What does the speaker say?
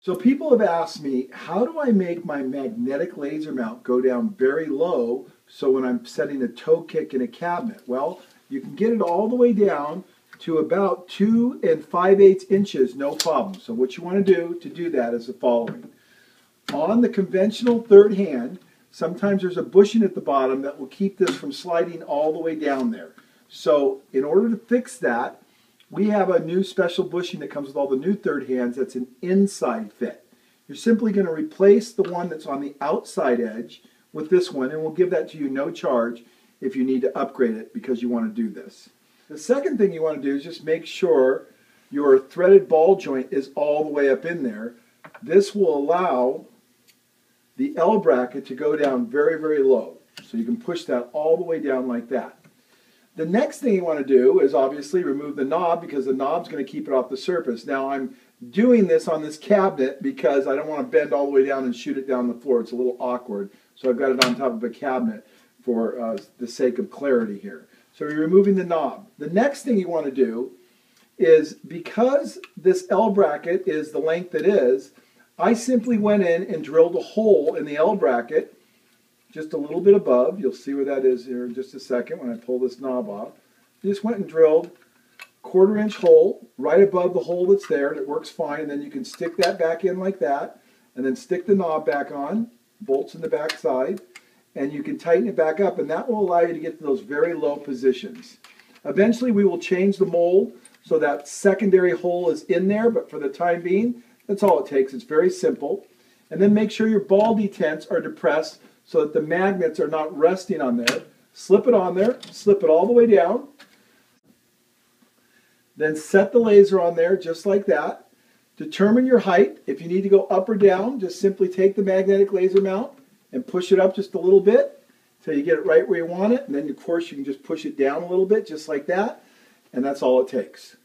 So people have asked me, how do I make my magnetic laser mount go down very low so when I'm setting a toe kick in a cabinet? Well, you can get it all the way down to about 2 5/8 inches, no problem. So what you want to do that is the following. On the conventional third hand, sometimes there's a bushing at the bottom that will keep this from sliding all the way down there. So in order to fix that, we have a new special bushing that comes with all the new third hands that's an inside fit. You're simply going to replace the one that's on the outside edge with this one, and we'll give that to you no charge if you need to upgrade it because you want to do this. The second thing you want to do is just make sure your threaded ball joint is all the way up in there. This will allow the L bracket to go down very, very low. So you can push that all the way down like that. The next thing you want to do is obviously remove the knob because the knob's going to keep it off the surface. Now I'm doing this on this cabinet because I don't want to bend all the way down and shoot it down the floor. It's a little awkward. So I've got it on top of a cabinet for the sake of clarity here. So you're removing the knob. The next thing you want to do is, because this L bracket is the length it is, I simply went in and drilled a hole in the L bracket just a little bit above. You'll see where that is here in just a second when I pull this knob off. Just went and drilled a 1/4 inch hole right above the hole that's there, and it works fine. And then you can stick that back in like that, and then stick the knob back on, bolts in the back side, and you can tighten it back up, and that will allow you to get to those very low positions. Eventually we will change the mold so that secondary hole is in there, but for the time being, that's all it takes. It's very simple. And then make sure your ball detents are depressed so that the magnets are not resting on there. Slip it on there, slip it all the way down. Then set the laser on there just like that. Determine your height. If you need to go up or down, just simply take the magnetic laser mount and push it up just a little bit until you get it right where you want it. And then of course you can just push it down a little bit just like that. And that's all it takes.